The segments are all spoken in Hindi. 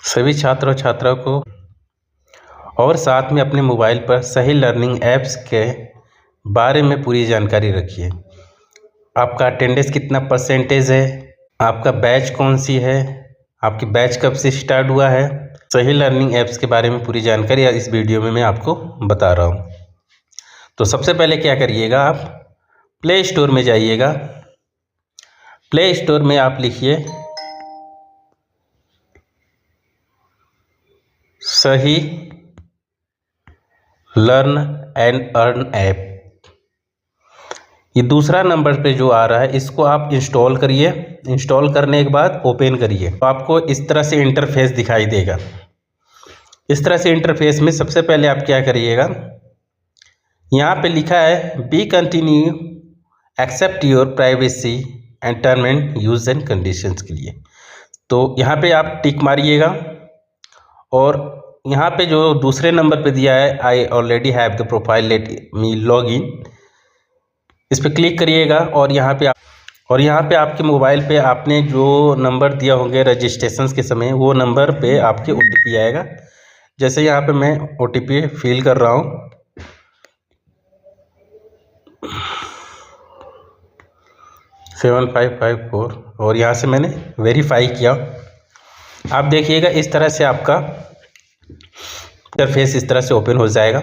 सभी छात्र और छात्राओं को और साथ में अपने मोबाइल पर सही लर्निंग ऐप्स के बारे में पूरी जानकारी रखिए। आपका अटेंडेंस कितना परसेंटेज है, आपका बैच कौन सी है, आपकी बैच कब से स्टार्ट हुआ है। सही लर्निंग ऐप्स के बारे में पूरी जानकारी इस वीडियो में मैं आपको बता रहा हूँ। तो सबसे पहले क्या करिएगा, आप प्ले स्टोर में जाइएगा। प्ले स्टोर में आप लिखिए सही लर्न एंड अर्न ऐप। ये दूसरा नंबर पे जो आ रहा है इसको आप इंस्टॉल करिए। इंस्टॉल करने के बाद ओपन करिए तो आपको इस तरह से इंटरफेस दिखाई देगा। इस तरह से इंटरफेस में सबसे पहले आप क्या करिएगा, यहाँ पे लिखा है be continue accept your privacy and term and use and conditions के लिए। तो यहाँ पे आप टिक मारिएगा और यहाँ पे जो दूसरे नंबर पे दिया है I already have the profile let me log in, इस पर क्लिक करिएगा और यहाँ पे आपके मोबाइल पे आपने जो नंबर दिया होंगे रजिस्ट्रेशन के समय वो नंबर पे आपके OTP आएगा। जैसे यहाँ पे मैं OTP फिल कर रहा हूँ, सेवन 554 और यहाँ से मैंने वेरीफाई किया। आप देखिएगा इस तरह से आपका इंटरफेस इस तरह से ओपन हो जाएगा।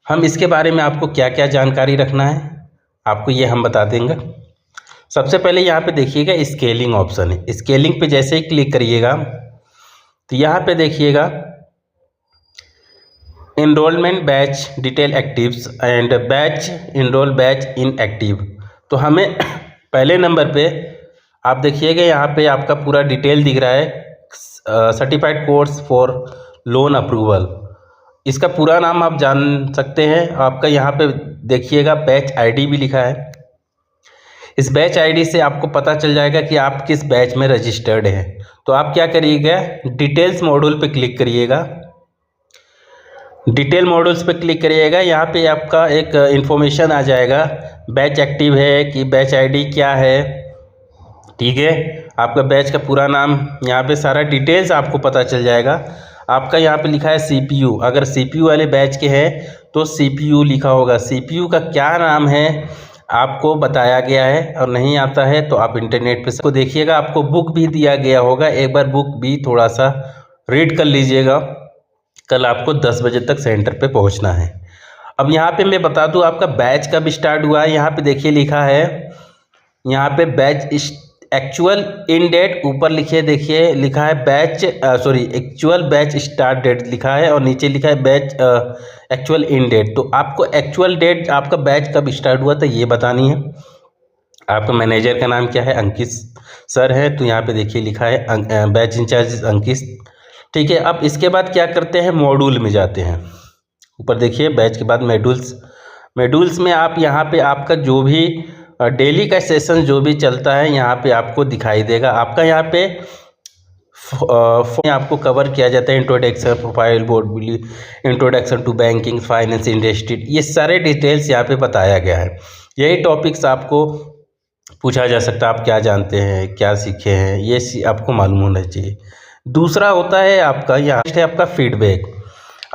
हम इसके बारे में आपको क्या क्या जानकारी रखना है आपको ये हम बता देंगे। सबसे पहले यहाँ पे देखिएगा स्केलिंग ऑप्शन है। स्केलिंग पे जैसे ही क्लिक करिएगा तो यहाँ पे देखिएगा enrolment batch detail actives and batch enrol batch inactive. तो हमें पहले नंबर पे आप देखिएगा यहाँ पे आपका पूरा डिटेल दिख रहा है certified course for loan approval. इसका पूरा नाम आप जान सकते हैं। आपका यहाँ पे देखिएगा बैच आईडी भी लिखा है। इस बैच आईडी से आपको पता चल जाएगा कि आप किस बैच में रजिस्टर्ड हैं। तो आप क्या करिएगा, डिटेल्स मॉड्यूल पे क्लिक करिएगा। डिटेल मॉड्यूल्स पे क्लिक करिएगा, यहाँ पे आपका एक इन्फॉर्मेशन आ जाएगा बैच एक्टिव है कि बैच आईडी क्या है। ठीक है, आपका बैच का पूरा नाम, यहाँ पे सारा डिटेल्स आपको पता चल जाएगा। आपका यहाँ पे लिखा है CPU, अगर CPU वाले बैच के हैं तो CPU लिखा होगा। CPU का क्या नाम है आपको बताया गया है, और नहीं आता है तो आप इंटरनेट पे इसको देखिएगा। आपको बुक भी दिया गया होगा, एक बार बुक भी थोड़ा सा रीड कर लीजिएगा। कल आपको 10 बजे तक सेंटर पे पहुंचना है। अब यहाँ पे मैं बता दूँ आपका बैच कब स्टार्ट हुआ है। यहाँ पे देखिए लिखा है, यहाँ पे बैच एक्चुअल इन डेट ऊपर लिखे देखिए लिखा है batch actual batch start date लिखा है और नीचे लिखा है बैच एक्चुअल इन डेट। तो आपको एक्चुअल डेट आपका बैच कब स्टार्ट हुआ था ये बतानी है। आपका मैनेजर का नाम क्या है, अंकित सर है, तो यहाँ पे देखिए लिखा है बैच इंचार्ज अंकित। ठीक है, अब इसके बाद क्या करते हैं, मॉड्यूल में जाते हैं। ऊपर देखिए बैच के बाद मॉड्यूल्स में आप यहाँ पे आपका जो भी डेली का सेशन जो भी चलता है यहाँ पे आपको दिखाई देगा। आपका यहाँ पे आपको कवर किया जाता है introduction profile board, introduction to banking finance industry, ये सारे डिटेल्स यहाँ पे बताया गया है। यही टॉपिक्स आपको पूछा जा सकता है, आप क्या जानते हैं, क्या सीखे हैं, ये आपको मालूम होना चाहिए। दूसरा होता है आपका, यहाँ है आपका फीडबैक।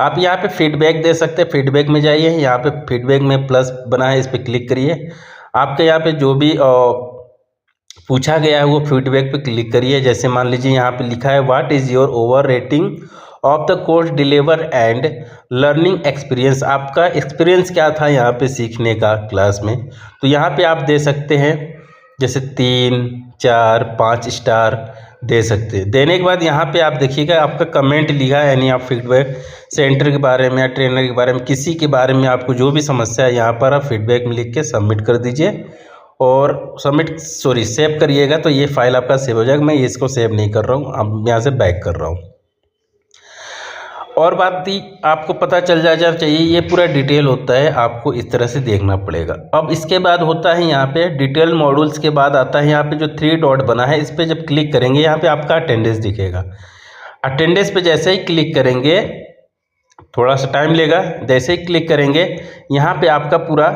आप यहाँ पे फीडबैक दे सकते हैं। फीडबैक में जाइए, यहाँ पे फीडबैक में प्लस बना है, इस पर क्लिक करिए। आपके यहाँ पे जो भी पूछा गया है वो फीडबैक पे क्लिक करिए। जैसे मान लीजिए यहाँ पे लिखा है what is your over rating of the course deliver and learning experience. आपका एक्सपीरियंस क्या था यहाँ पे सीखने का क्लास में। तो यहाँ पे आप दे सकते हैं जैसे 3, 4, 5 स्टार दे सकते हैं। देने के बाद यहाँ पे आप देखिएगा आपका कमेंट लिखा है, यानी आप फीडबैक सेंटर के बारे में या ट्रेनर के बारे में किसी के बारे में आपको जो भी समस्या है यहाँ पर आप फीडबैक में लिख के सबमिट कर दीजिए और सेव करिएगा। तो ये फाइल आपका सेव हो जाएगा। मैं इसको सेव नहीं कर रहा हूँ, अब यहाँ से बैक कर रहा हूँ। और बात थी आपको पता चल जाना चाहिए, ये पूरा डिटेल होता है, आपको इस तरह से देखना पड़ेगा। अब इसके बाद होता है यहाँ पे डिटेल मॉड्यूल्स के बाद आता है यहाँ पे जो 3 डॉट बना है, इस पर जब क्लिक करेंगे यहाँ पे आपका अटेंडेंस दिखेगा। अटेंडेंस पे जैसे ही क्लिक करेंगे, थोड़ा सा टाइम लेगा, जैसे ही क्लिक करेंगे यहाँ पे आपका पूरा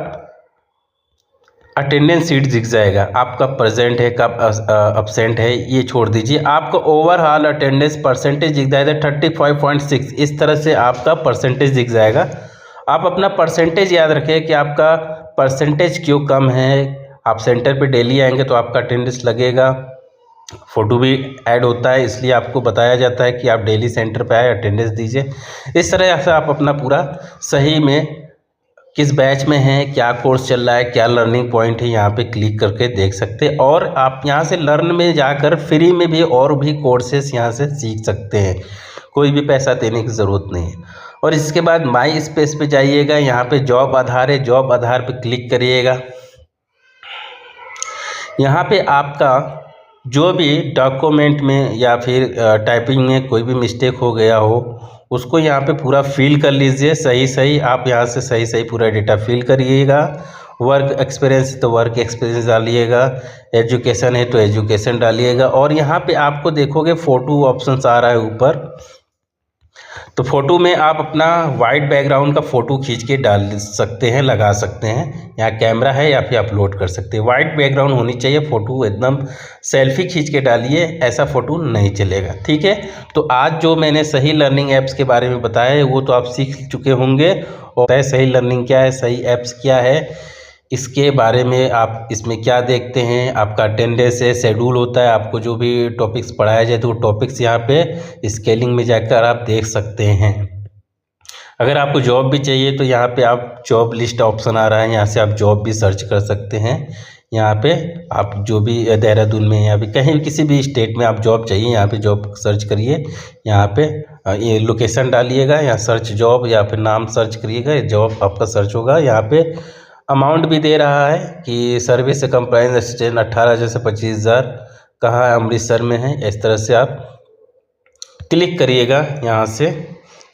अटेंडेंस शीट दिख जाएगा, आपका प्रेजेंट है कब अब्सेंट है ये छोड़ दीजिए। आपका ओवरऑल अटेंडेंस परसेंटेज दिख जाएगा 35.6, इस तरह से आपका परसेंटेज दिख जाएगा। आप अपना परसेंटेज याद रखें कि आपका परसेंटेज क्यों कम है। आप सेंटर पे डेली आएंगे तो आपका अटेंडेंस लगेगा, फ़ोटो भी ऐड होता है, इसलिए आपको बताया जाता है कि आप डेली सेंटर पे आए, अटेंडेंस दीजिए। इस तरह से आप अपना पूरा सही में किस बैच में हैं, क्या कोर्स चल रहा है, क्या लर्निंग पॉइंट है, यहाँ पे क्लिक करके देख सकते हैं। और आप यहाँ से लर्न में जाकर फ्री में भी और भी कोर्सेस यहाँ से सीख सकते हैं, कोई भी पैसा देने की ज़रूरत नहीं है। और इसके बाद माई स्पेस पे जाइएगा, यहाँ पे जॉब आधार है, जॉब आधार पे क्लिक करिएगा। यहाँ पे आपका जो भी डॉक्यूमेंट में या फिर टाइपिंग में कोई भी मिस्टेक हो गया हो उसको यहाँ पे पूरा फिल कर लीजिए सही। आप यहाँ से सही पूरा डेटा फिल करिएगा। वर्क एक्सपीरियंस तो वर्क एक्सपीरियंस डालिएगा, एजुकेशन है तो एजुकेशन डालिएगा। और यहाँ पे आपको देखोगे फ़ोटो ऑप्शंस आ रहा है ऊपर, तो फ़ोटो में आप अपना वाइट बैकग्राउंड का फ़ोटो खींच के डाल सकते हैं, लगा सकते हैं। यहाँ कैमरा है या फिर अपलोड कर सकते हैं। वाइट बैकग्राउंड होनी चाहिए, फ़ोटो एकदम सेल्फी खींच के डालिए, ऐसा फ़ोटो नहीं चलेगा, ठीक है। तो आज जो मैंने सही लर्निंग ऐप्स के बारे में बताया है वो तो आप सीख चुके होंगे, और सही लर्निंग क्या है, सही ऐप्स क्या है, इसके बारे में आप इसमें क्या देखते हैं। आपका अटेंडेंस है, शेड्यूल होता है, आपको जो भी टॉपिक्स पढ़ाया जाए तो वो टॉपिक्स यहाँ पे स्केलिंग में जाकर आप देख सकते हैं। अगर आपको जॉब भी चाहिए तो यहाँ पे आप जॉब लिस्ट ऑप्शन आ रहा है, यहाँ से आप जॉब भी सर्च कर सकते हैं। यहाँ पे आप जो भी देहरादून में या फिर कहीं किसी भी स्टेट में आप जॉब चाहिए, यहाँ पे जॉब सर्च करिए। यहाँ पे ये लोकेशन डालिएगा, यहाँ सर्च जॉब या फिर नाम सर्च करिएगा, जॉब आपका सर्च होगा। यहाँ पे अमाउंट भी दे रहा है कि सर्विस कंप्लायंस असिस्टेंट 18,000 से 25,000, कहाँ है, अमृतसर में है। इस तरह से आप क्लिक करिएगा यहाँ से,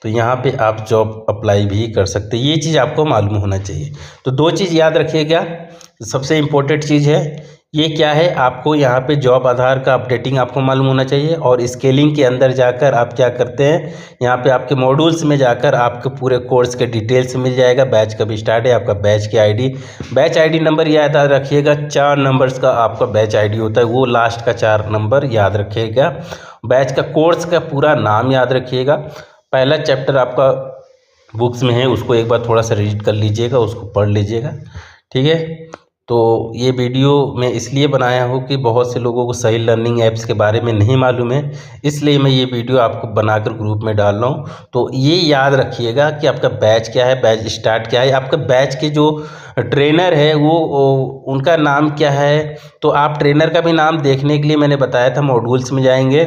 तो यहाँ पे आप जॉब अप्लाई भी कर सकते हैं। ये चीज़ आपको मालूम होना चाहिए। तो दो चीज़ याद रखिएगा, सबसे इम्पोर्टेंट चीज़ है ये क्या है, आपको यहाँ पे जॉब आधार का अपडेटिंग आपको मालूम होना चाहिए। और स्केलिंग के अंदर जाकर आप क्या करते हैं, यहाँ पे आपके मॉड्यूल्स में जाकर आपके पूरे कोर्स के डिटेल्स मिल जाएगा। बैच कब स्टार्ट है, आपका बैच की आईडी, बैच आईडी नंबर याद रखिएगा। 4 नंबर्स का आपका बैच आईडी होता है, वो लास्ट का 4 नंबर याद रखिएगा। बैच का कोर्स का पूरा नाम याद रखिएगा। पहला चैप्टर आपका बुक्स में है, उसको एक बार थोड़ा सा रीड कर लीजिएगा, उसको पढ़ लीजिएगा, ठीक है। तो ये वीडियो मैं इसलिए बनाया हूँ कि बहुत से लोगों को सही लर्निंग ऐप्स के बारे में नहीं मालूम है, इसलिए मैं ये वीडियो आपको बनाकर ग्रुप में डाल रहा हूँ। तो ये याद रखिएगा कि आपका बैच क्या है, बैच स्टार्ट क्या है, आपका बैच के जो ट्रेनर है वो उनका नाम क्या है। तो आप ट्रेनर का भी नाम देखने के लिए मैंने बताया था, मॉड्यूल्स में जाएंगे,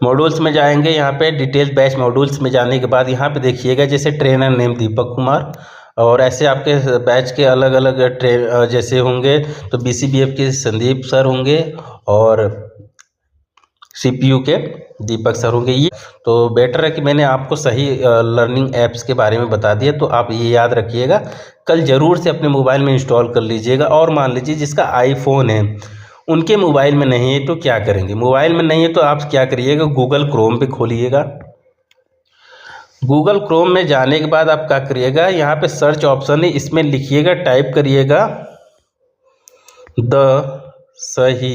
मॉड्यूल्स में जाएंगे, यहाँ पे डिटेल बैच मॉड्यूल्स में जाने के बाद यहाँ पे देखिएगा जैसे ट्रेनर नेम दीपक कुमार, और ऐसे आपके बैच के अलग अलग जैसे होंगे तो BCBF के संदीप सर होंगे और CPU के दीपक सर होंगे। ये तो बेटर है कि मैंने आपको सही लर्निंग ऐप्स के बारे में बता दिया। तो आप ये याद रखिएगा, कल ज़रूर से अपने मोबाइल में इंस्टॉल कर लीजिएगा। और मान लीजिए जिसका आईफोन है उनके मोबाइल में नहीं है तो क्या करेंगे, मोबाइल में नहीं है तो आप क्या करिएगा, गूगल क्रोम पे खोलिएगा। गूगल क्रोम में जाने के बाद आप क्या करिएगा, यहाँ पे सर्च ऑप्शन है, इसमें लिखिएगा, टाइप करिएगा thesahi.com,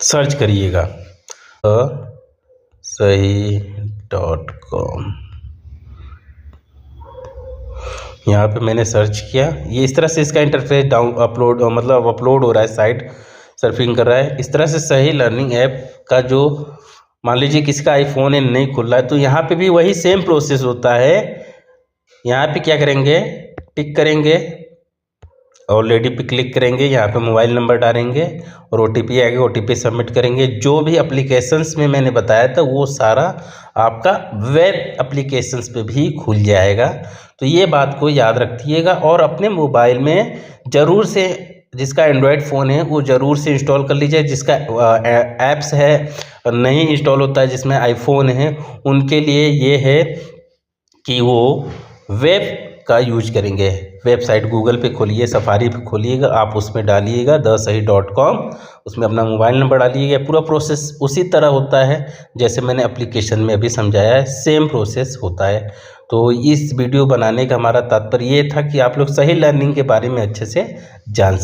सर्च करिएगा thesahi.com। यहाँ पे मैंने सर्च किया, ये इस तरह से इसका इंटरफेस अपलोड हो रहा है, साइट सर्फिंग कर रहा है। इस तरह से सही लर्निंग ऐप का जो मान लीजिए किसी का आईफोन है नहीं खुल रहा है तो यहाँ पे भी वही सेम प्रोसेस होता है। यहाँ पे क्या करेंगे, टिक करेंगे, ऑलरेडी पे क्लिक करेंगे, यहाँ पे मोबाइल नंबर डालेंगे और OTP आएगा, OTP सबमिट करेंगे। जो भी एप्लीकेशंस में मैंने बताया था वो सारा आपका वेब एप्लीकेशंस पे भी खुल जाएगा। तो ये बात को याद रखिएगा और अपने मोबाइल में ज़रूर से, जिसका एंड्रॉयड फ़ोन है वो ज़रूर से इंस्टॉल कर लीजिए। जिसका ऐप्स है नहीं इंस्टॉल होता है, जिसमें आईफोन है, उनके लिए ये है कि वो वेब का यूज करेंगे। वेबसाइट गूगल पे खोलिए, सफारी पे खोलिएगा, आप उसमें डालिएगा thesahi.com, उसमें अपना मोबाइल नंबर डालिएगा। पूरा प्रोसेस उसी तरह होता है जैसे मैंने एप्लीकेशन में अभी समझाया है, सेम प्रोसेस होता है। तो इस वीडियो बनाने का हमारा तात्पर्य ये था कि आप लोग सही लर्निंग के बारे में अच्छे से जान सकें।